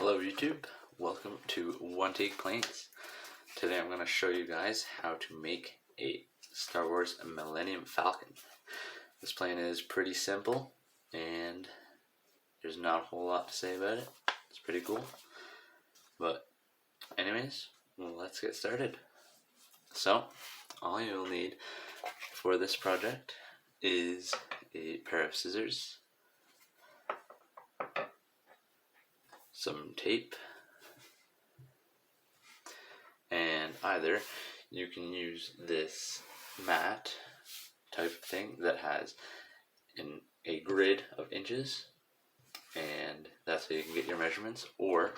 Hello YouTube, welcome to One Take Planes. Today I'm going to show you guys how to make a Star Wars Millennium Falcon. This plane is pretty simple and there's not a whole lot to say about it. It's pretty cool. But anyways, let's get started. So all you'll need for this project is a pair of scissors, some tape, and either you can use this mat type of thing that has a grid of inches, and that's how you can get your measurements, or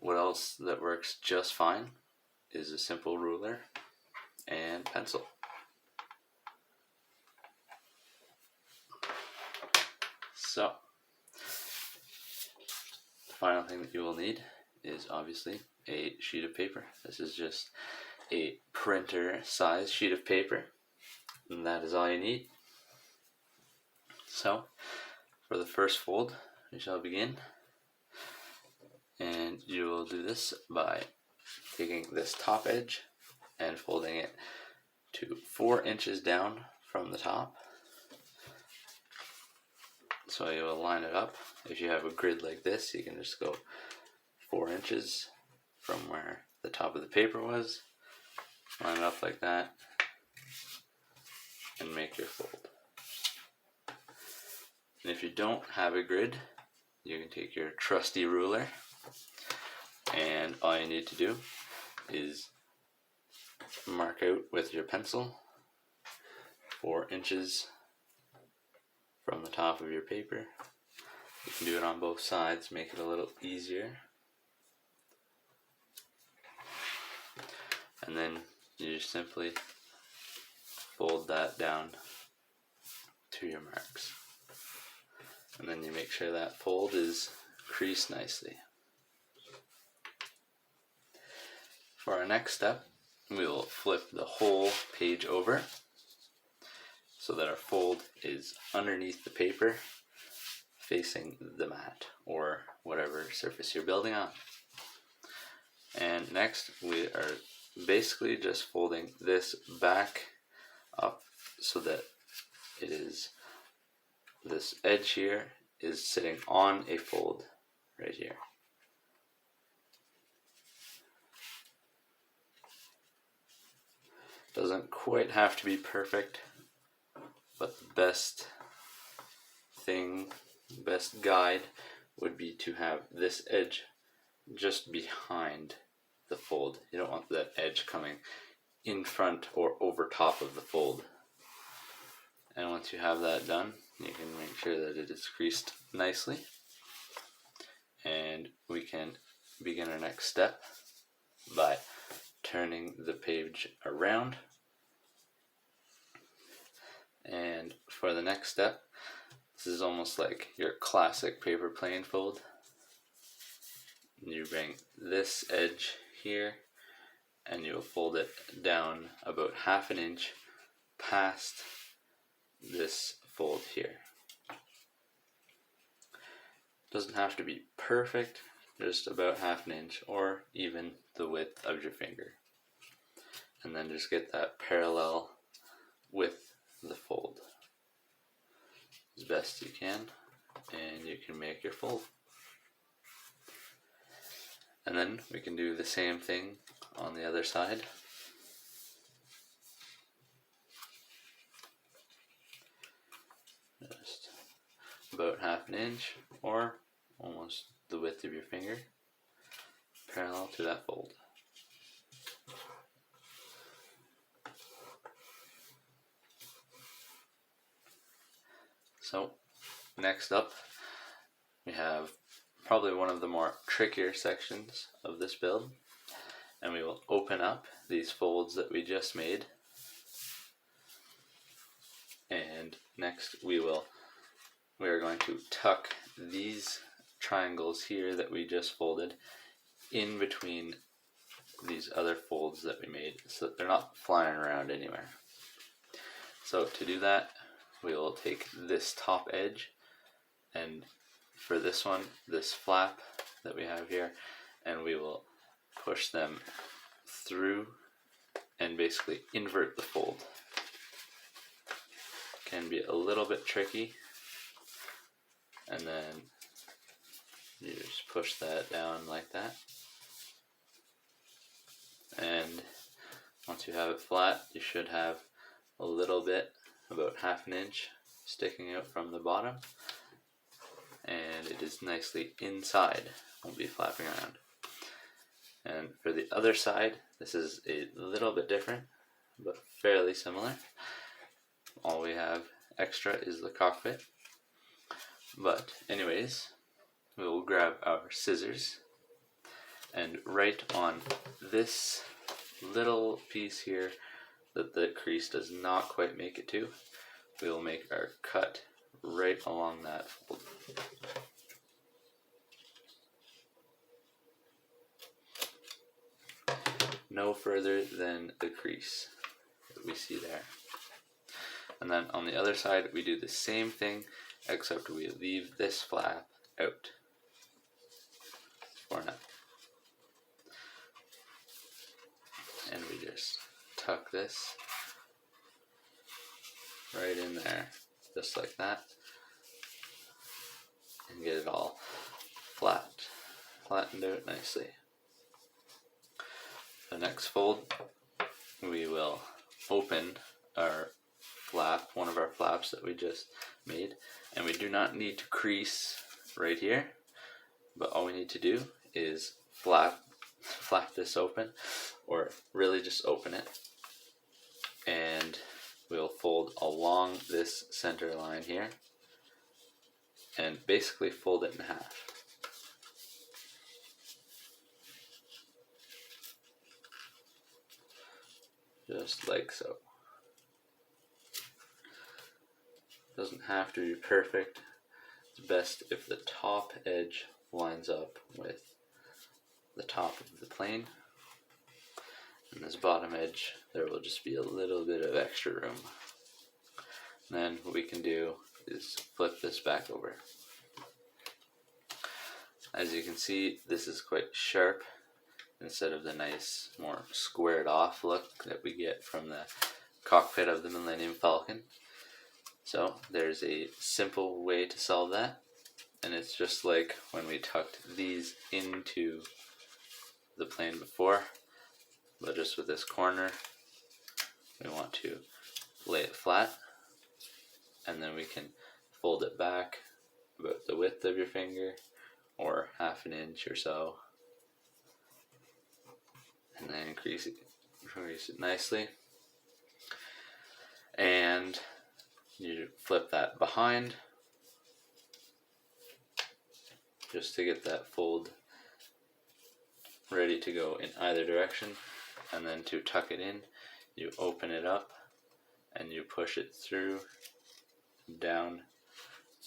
what else that works just fine is a simple ruler and pencil. So the final thing that you will need is obviously a sheet of paper. This is just a printer size sheet of paper, and that is all you need. So for the first fold we shall begin, and you will do this by taking this top edge and folding it to 4 inches down from the top. So you will line it up. If you have a grid like this, you can just go 4 inches from where the top of the paper was, line it up like that, and make your fold. And if you don't have a grid, you can take your trusty ruler, and all you need to do is mark out with your pencil 4 inches from the top of your paper. You can do it on both sides, make it a little easier. And then you just simply fold that down to your marks. And then you make sure that fold is creased nicely. For our next step, we will flip the whole page over so that our fold is underneath the paper, facing the mat or whatever surface you're building on. And next we are basically just folding this back up so that it is, this edge here is sitting on a fold right here. Doesn't quite have to be perfect, but the best guide would be to have this edge just behind the fold. You don't want that edge coming in front or over top of the fold. And once you have that done, you can make sure that it is creased nicely, and we can begin our next step by turning the page around. And for the next step, this is almost like your classic paper plane fold. You bring this edge here and you'll fold it down about 1/2 inch past this fold here. Doesn't have to be perfect, just about 1/2 inch or even the width of your finger. And then just get that parallel with the fold as best you can, and you can make your fold. And then we can do the same thing on the other side. Just about 1/2 inch or almost the width of your finger, parallel to that fold. So next up, we have probably one of the more trickier sections of this build, and we will open up these folds that we just made, and next we are going to tuck these triangles here that we just folded in between these other folds that we made so that they're not flying around anywhere. So to do that, we will take this top edge, and for this one, this flap that we have here, and we will push them through and basically invert the fold. Can be a little bit tricky, and then you just push that down like that, and once you have it flat, you should have a little bit, about half an inch, sticking out from the bottom, and it is nicely inside, won't be flapping around. And for the other side, this is a little bit different, but fairly similar. All we have extra is the cockpit. But anyways, we will grab our scissors, and right on this little piece here that the crease does not quite make it to, we will make our cut right along that fold. No further than the crease that we see there. And then on the other side we do the same thing, except we leave this flap out for now. And we just tuck this right in there, just like that, and get it all flattened out nicely. The next fold, we will open our flap, one of our flaps that we just made, and we do not need to crease right here, but all we need to do is flap this open, or really just open it, and we'll fold along this center line here and basically fold it in half. Just like so. Doesn't have to be perfect. It's best if the top edge lines up with the top of the plane, and this bottom edge there will just be a little bit of extra room. And then what we can do is flip this back over. As you can see, this is quite sharp instead of the nice, more squared off look that we get from the cockpit of the Millennium Falcon. So there's a simple way to solve that, and it's just like when we tucked these into the plane before, but just with this corner we want to lay it flat, and then we can fold it back about the width of your finger or half an inch or so, and then crease it nicely, and you flip that behind just to get that fold ready to go in either direction. And then to tuck it in, you open it up and you push it through, down,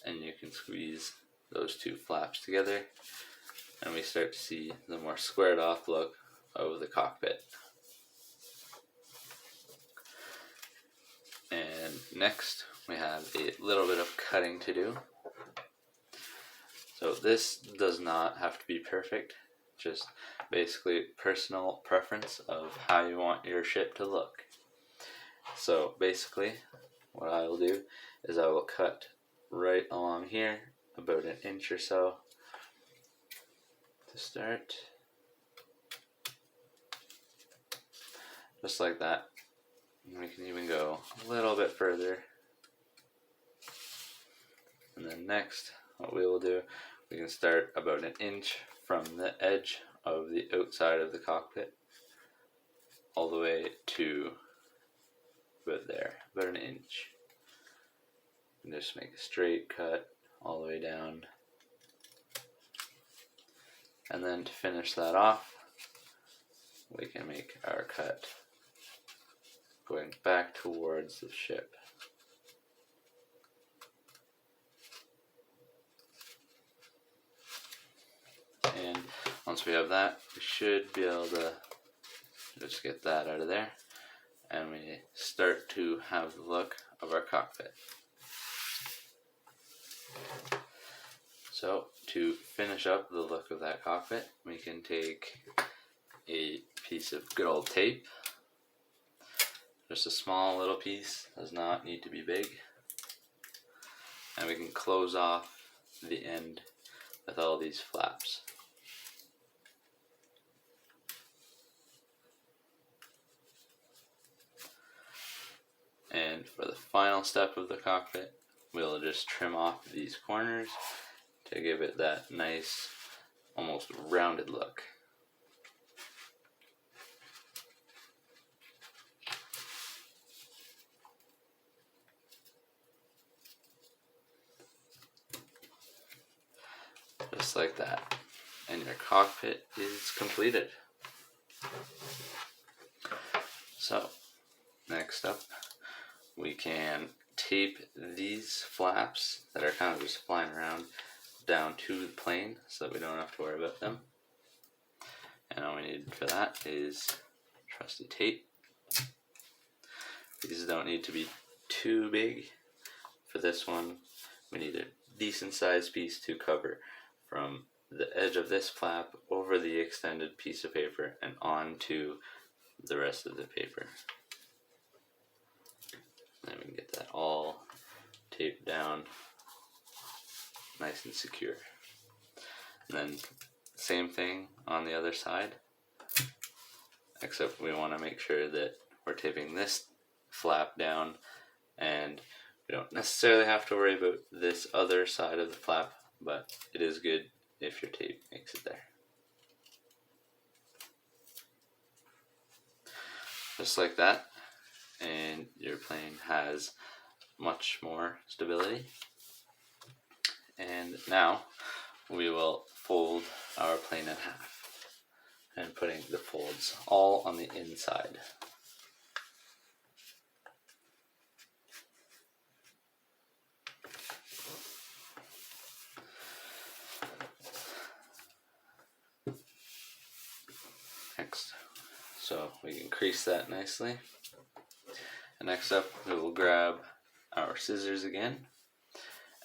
and you can squeeze those two flaps together, and we start to see the more squared off look of the cockpit. And next we have a little bit of cutting to do. So this does not have to be perfect, just basically personal preference of how you want your ship to look. So basically what I will do is I will cut right along here, about an inch or so to start, just like that. And we can even go a little bit further. And then next, what we will do, we can start about an inch from the edge of the outside of the cockpit all the way to about there, about an inch. And just make a straight cut all the way down. And then to finish that off, we can make our cut going back towards the ship. And once we have that, we should be able to just get that out of there, and we start to have the look of our cockpit. So to finish up the look of that cockpit, we can take a piece of good old tape, just a small little piece, does not need to be big, and we can close off the end with all these flaps. And for the final step of the cockpit, we'll just trim off these corners to give it that nice, almost rounded look. Just like that. And your cockpit is completed. So, next up, we can tape these flaps that are kind of just flying around down to the plane so that we don't have to worry about them. And all we need for that is trusty tape. These don't need to be too big. For this one, we need a decent sized piece to cover from the edge of this flap over the extended piece of paper and onto the rest of the paper. Then we can get that all taped down nice and secure. And then same thing on the other side, except we want to make sure that we're taping this flap down, and we don't necessarily have to worry about this other side of the flap, but it is good if your tape makes it there. Just like that, and your plane has much more stability. And now we will fold our plane in half, and putting the folds all on the inside. Next, so we can crease that nicely. And next up, we will grab our scissors again,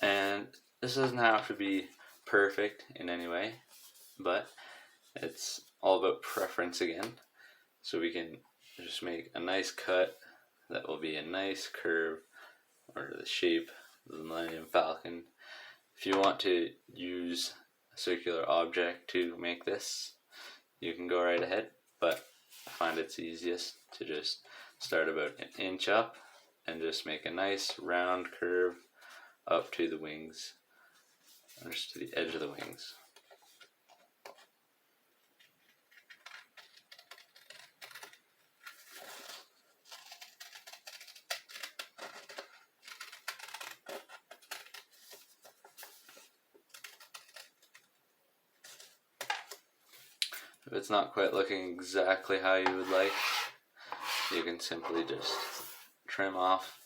and this doesn't have to be perfect in any way, but it's all about preference again. So we can just make a nice cut that will be a nice curve, or the shape of the Millennium Falcon. If you want to use a circular object to make this, you can go right ahead, but I find it's easiest to just start about an inch up and just make a nice round curve up to the wings, or just to the edge of the wings. If it's not quite looking exactly how you would like, you can simply just trim off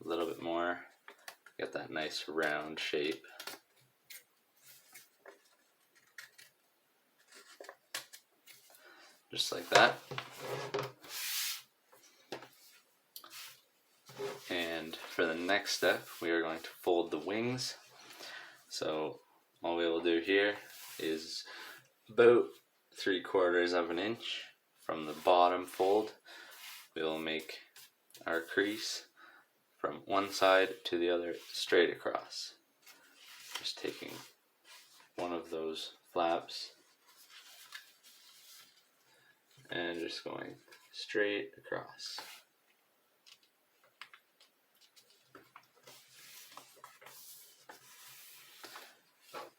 a little bit more, get that nice round shape. Just like that. And for the next step, we are going to fold the wings. So all we will do here is about 3/4 of an inch from the bottom fold. We will make our crease from one side to the other straight across. Just taking one of those flaps and just going straight across.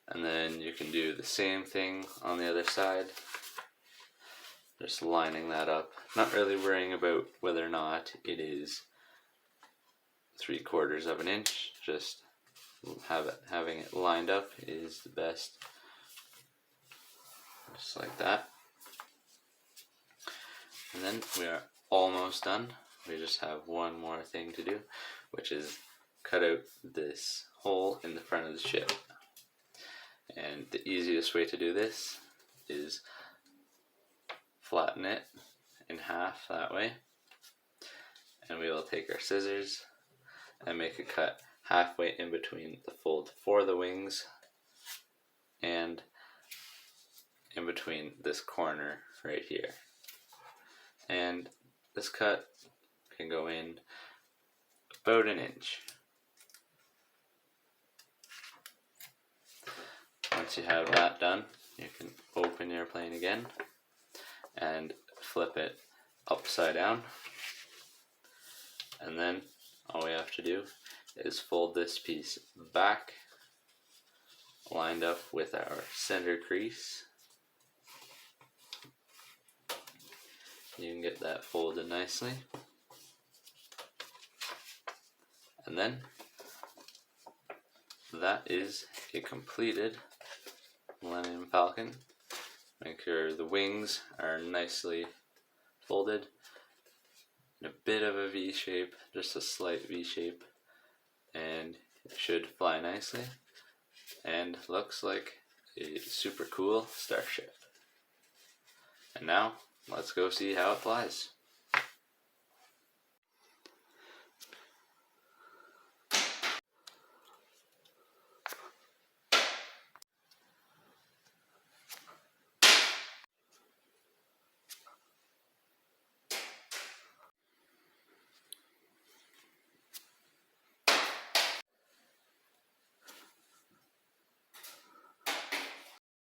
And then you can do the same thing on the other side, just lining that up, not really worrying about whether or not it is 3/4 of an inch, just having it lined up is the best. Just like that. And then we are almost done. We just have one more thing to do, which is cut out this hole in the front of the ship. And the easiest way to do this is flatten it in half that way, and we will take our scissors and make a cut halfway in between the fold for the wings in between this corner right here. And this cut can go in about an inch. Once you have that done, you can open your plane again and flip it upside down. And then all we have to do is fold this piece back, lined up with our center crease. You can get that folded nicely. And then that is a completed Millennium Falcon. Make sure the wings are nicely folded in a bit of a V shape, just a slight V shape, and it should fly nicely and looks like a super cool starship. And now let's go see how it flies.